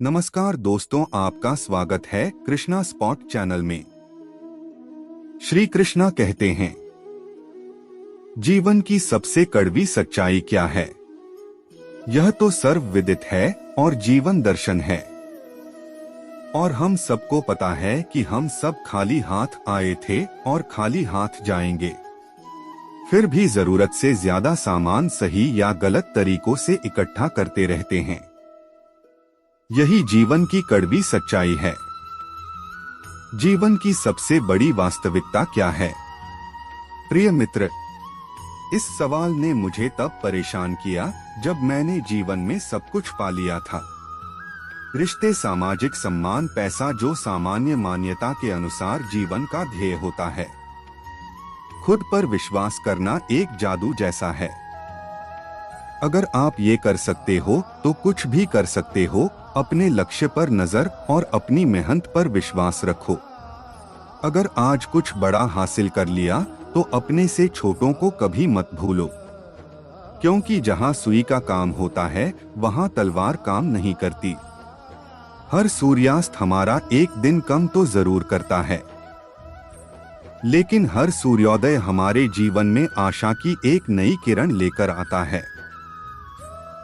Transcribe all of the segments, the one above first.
नमस्कार दोस्तों, आपका स्वागत है कृष्णा स्पॉट चैनल में। श्री कृष्णा कहते हैं, जीवन की सबसे कड़वी सच्चाई क्या है? यह तो सर्वविदित है और जीवन दर्शन है। और हम सबको पता है कि हम सब खाली हाथ आए थे और खाली हाथ जाएंगे। फिर भी जरूरत से ज्यादा सामान सही या गलत तरीकों से इकट्ठा करते रहते हैं। यही जीवन की कड़वी सच्चाई है। जीवन की सबसे बड़ी वास्तविकता क्या है? प्रिय मित्र, इस सवाल ने मुझे तब परेशान किया जब मैंने जीवन में सब कुछ पा लिया था। रिश्ते, सामाजिक सम्मान, पैसा, जो सामान्य मान्यता के अनुसार जीवन का ध्येय होता है। खुद पर विश्वास करना एक जादू जैसा है। अगर आप ये कर सकते हो तो कुछ भी कर सकते हो। अपने लक्ष्य पर नजर और अपनी मेहनत पर विश्वास रखो। अगर आज कुछ बड़ा हासिल कर लिया तो अपने से छोटों को कभी मत भूलो, क्योंकि जहां सुई का काम होता है वहां तलवार काम नहीं करती। हर सूर्यास्त हमारा एक दिन कम तो जरूर करता है, लेकिन हर सूर्योदय हमारे जीवन में आशा की एक नई किरण लेकर आता है।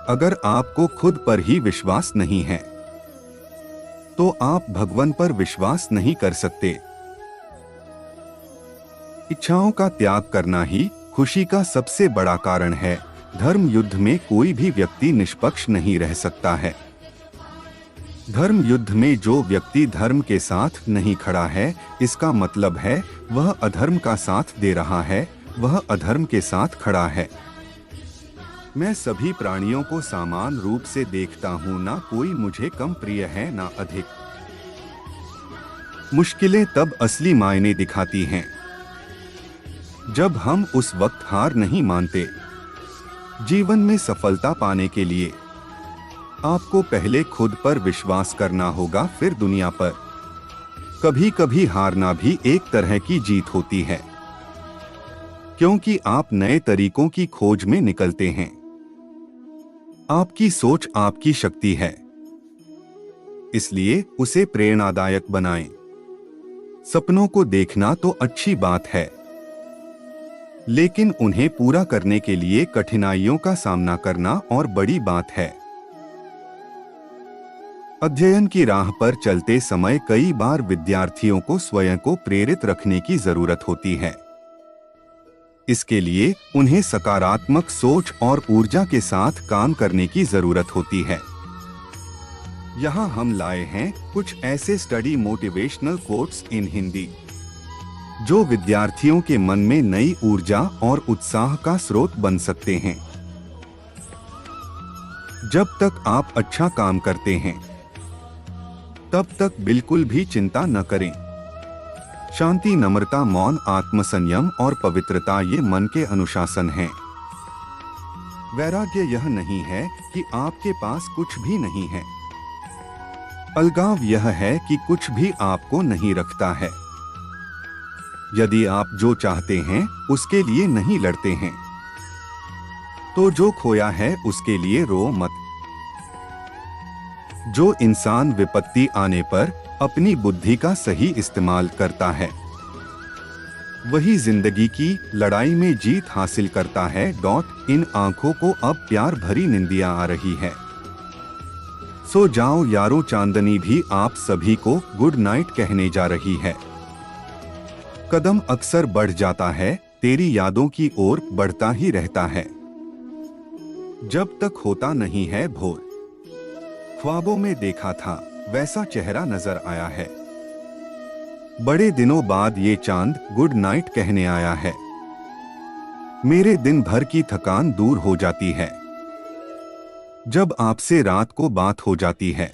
अगर आपको खुद पर ही विश्वास नहीं है तो आप भगवान पर विश्वास नहीं कर सकते। इच्छाओं का त्याग करना ही खुशी का सबसे बड़ा कारण है। धर्म युद्ध में कोई भी व्यक्ति निष्पक्ष नहीं रह सकता है। धर्म युद्ध में जो व्यक्ति धर्म के साथ नहीं खड़ा है, इसका मतलब है वह अधर्म का साथ दे रहा है, वह अधर्म के साथ खड़ा है। मैं सभी प्राणियों को समान रूप से देखता हूँ, ना कोई मुझे कम प्रिय है ना अधिक। मुश्किलें तब असली मायने दिखाती हैं जब हम उस वक्त हार नहीं मानते। जीवन में सफलता पाने के लिए आपको पहले खुद पर विश्वास करना होगा, फिर दुनिया पर। कभी कभी हारना भी एक तरह की जीत होती है, क्योंकि आप नए तरीकों की खोज में निकलते हैं। आपकी सोच आपकी शक्ति है, इसलिए उसे प्रेरणादायक बनाएं। सपनों को देखना तो अच्छी बात है, लेकिन उन्हें पूरा करने के लिए कठिनाइयों का सामना करना और बड़ी बात है। अध्ययन की राह पर चलते समय कई बार विद्यार्थियों को स्वयं को प्रेरित रखने की जरूरत होती है। इसके लिए उन्हें सकारात्मक सोच और ऊर्जा के साथ काम करने की जरूरत होती है। यहाँ हम लाए हैं कुछ ऐसे study motivational quotes in Hindi जो विद्यार्थियों के मन में नई ऊर्जा और उत्साह का स्रोत बन सकते हैं। जब तक आप अच्छा काम करते हैं तब तक बिल्कुल भी चिंता न करें। शांति, नम्रता, मौन, आत्मसंयम और पवित्रता ये मन के अनुशासन हैं। वैराग्य यह नहीं है कि आपके पास कुछ भी नहीं है। अलगाव यह है कि कुछ भी आपको नहीं रखता है। यदि आप जो चाहते हैं उसके लिए नहीं लड़ते हैं तो जो खोया है उसके लिए रो मत। जो इंसान विपत्ति आने पर अपनी बुद्धि का सही इस्तेमाल करता है वही जिंदगी की लड़ाई में जीत हासिल करता है। इन आंखों को अब प्यार भरी निंदियां आ रही है। सो जाओ यारो, चांदनी भी आप सभी को गुड नाइट कहने जा रही है। कदम अक्सर बढ़ जाता है, तेरी यादों की ओर बढ़ता ही रहता है। जब तक होता नहीं है भोर, ख्वाबों में देखा था वैसा चेहरा नजर आया है। बड़े दिनों बाद ये चांद गुड नाइट कहने आया है। मेरे दिन भर की थकान दूर हो जाती है जब आपसे रात को बात हो जाती है।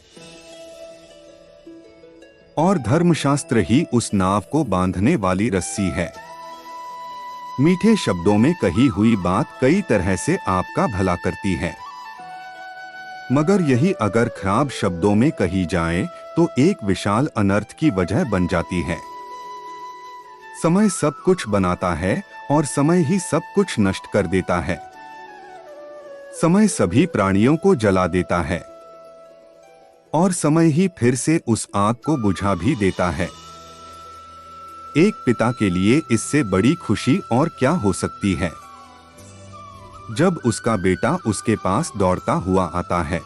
और धर्मशास्त्र ही उस नाव को बांधने वाली रस्सी है। मीठे शब्दों में कही हुई बात कई तरह से आपका भला करती है, मगर यही अगर खराब शब्दों में कही जाए तो एक विशाल अनर्थ की वजह बन जाती है। समय सब कुछ बनाता है और समय ही सब कुछ नष्ट कर देता है। समय सभी प्राणियों को जला देता है। और समय ही फिर से उस आग को बुझा भी देता है। एक पिता के लिए इससे बड़ी खुशी और क्या हो सकती है जब उसका बेटा उसके पास दौड़ता हुआ आता है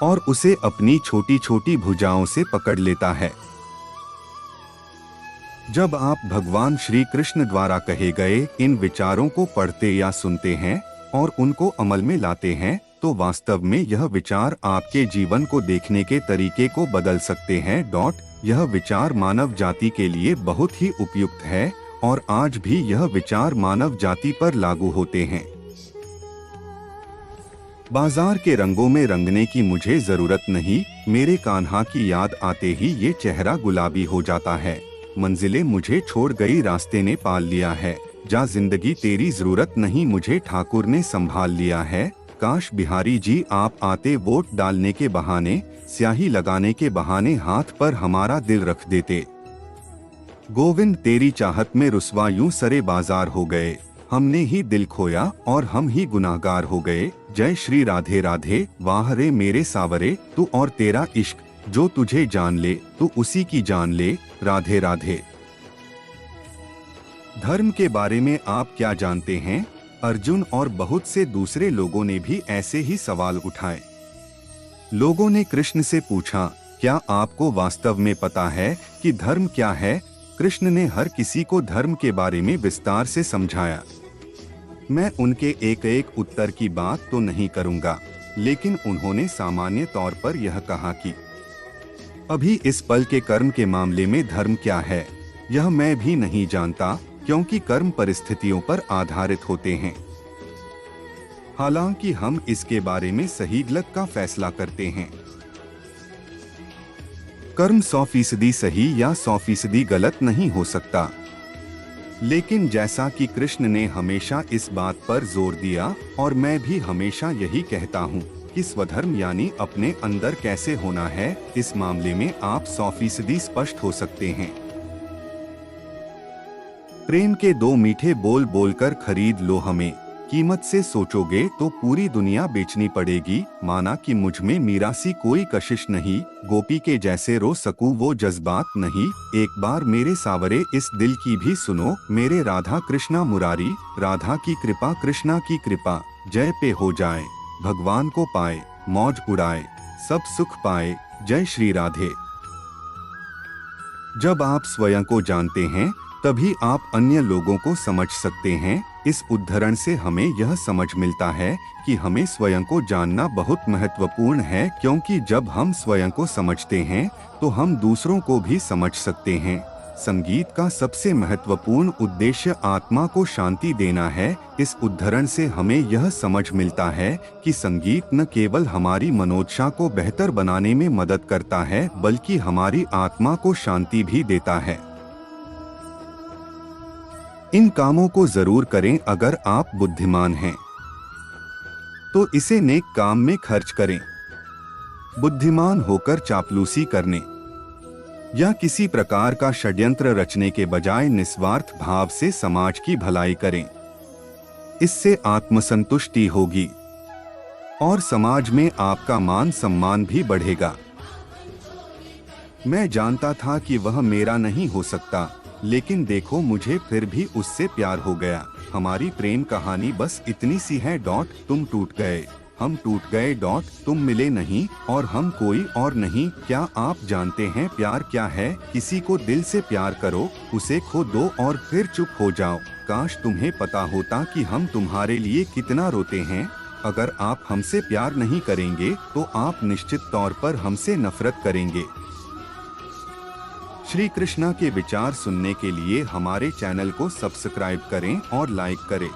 और उसे अपनी छोटी छोटी भुजाओं से पकड़ लेता है। जब आप भगवान श्री कृष्ण द्वारा कहे गए इन विचारों को पढ़ते या सुनते हैं और उनको अमल में लाते हैं तो वास्तव में यह विचार आपके जीवन को देखने के तरीके को बदल सकते हैं। यह विचार मानव जाति के लिए बहुत ही उपयुक्त है और आज भी यह विचार मानव जाति पर लागू होते हैं। बाजार के रंगों में रंगने की मुझे जरूरत नहीं, मेरे कान्हा की याद आते ही ये चेहरा गुलाबी हो जाता है। मंजिलें मुझे छोड़ गई, रास्ते ने पाल लिया है, जा जिंदगी तेरी जरूरत नहीं, मुझे ठाकुर ने संभाल लिया है। काश बिहारी जी आप आते, वोट डालने के बहाने, स्याही लगाने के बहाने हाथ पर हमारा दिल रख देते। गोविंद तेरी चाहत में रुसवा यूं सरे बाजार हो गए, हमने ही दिल खोया और हम ही गुनाहगार हो गए। जय श्री राधे राधे। वाह रे मेरे सावरे, तू और तेरा इश्क, जो तुझे जान ले तू उसी की जान ले। राधे राधे। धर्म के बारे में आप क्या जानते हैं? अर्जुन और बहुत से दूसरे लोगों ने भी ऐसे ही सवाल उठाए। लोगों ने कृष्ण से पूछा, क्या आपको वास्तव में पता है कि धर्म क्या है? कृष्ण ने हर किसी को धर्म के बारे में विस्तार से समझाया। मैं उनके एक एक उत्तर की बात तो नहीं करूंगा, लेकिन उन्होंने सामान्य तौर पर यह कहा कि अभी इस पल के कर्म के मामले में धर्म क्या है यह मैं भी नहीं जानता, क्योंकि कर्म परिस्थितियों पर आधारित होते हैं। हालांकि हम इसके बारे में सही गलत का फैसला करते हैं। कर्म 100% सही या 100% गलत नहीं हो सकता, लेकिन जैसा कि कृष्ण ने हमेशा इस बात पर जोर दिया और मैं भी हमेशा यही कहता हूँ कि स्वधर्म यानी अपने अंदर कैसे होना है, इस मामले में आप 100% स्पष्ट हो सकते हैं। प्रेम के 2 मीठे बोल बोलकर खरीद लो हमें, कीमत से सोचोगे तो पूरी दुनिया बेचनी पड़ेगी। माना कि मुझ में मीरा सी कोई कशिश नहीं, गोपी के जैसे रो सकूं वो जज्बात नहीं। एक बार मेरे सावरे इस दिल की भी सुनो, मेरे राधा कृष्णा मुरारी, राधा की कृपा कृष्णा की कृपा, जय पे हो जाए, भगवान को पाए, मौज उड़ाए, सब सुख पाए। जय श्री राधे। जब आप स्वयं को जानते हैं तभी आप अन्य लोगों को समझ सकते हैं। इस उद्धरण से हमें यह समझ मिलता है कि हमें स्वयं को जानना बहुत महत्वपूर्ण है, क्योंकि जब हम स्वयं को समझते हैं तो हम दूसरों को भी समझ सकते हैं। संगीत का सबसे महत्वपूर्ण उद्देश्य आत्मा को शांति देना है। इस उद्धरण से हमें यह समझ मिलता है कि संगीत न केवल हमारी मनोदशा को बेहतर बनाने में मदद करता है, बल्कि हमारी आत्मा को शांति भी देता है। इन कामों को जरूर करें। अगर आप बुद्धिमान हैं तो इसे नेक काम में खर्च करें। बुद्धिमान होकर चापलूसी करने या किसी प्रकार का षड्यंत्र रचने के बजाय निस्वार्थ भाव से समाज की भलाई करें। इससे आत्मसंतुष्टि होगी और समाज में आपका मान सम्मान भी बढ़ेगा। मैं जानता था कि वह मेरा नहीं हो सकता, लेकिन देखो मुझे फिर भी उससे प्यार हो गया। हमारी प्रेम कहानी बस इतनी सी है। तुम टूट गए, हम टूट गए। तुम मिले नहीं और हम कोई और नहीं। क्या आप जानते हैं प्यार क्या है? किसी को दिल से प्यार करो, उसे खो दो और फिर चुप हो जाओ। काश तुम्हें पता होता कि हम तुम्हारे लिए कितना रोते हैं। अगर आप हमसे प्यार नहीं करेंगे तो आप निश्चित तौर पर हमसे नफरत करेंगे। श्री कृष्णा के विचार सुनने के लिए हमारे चैनल को सब्सक्राइब करें और लाइक करें।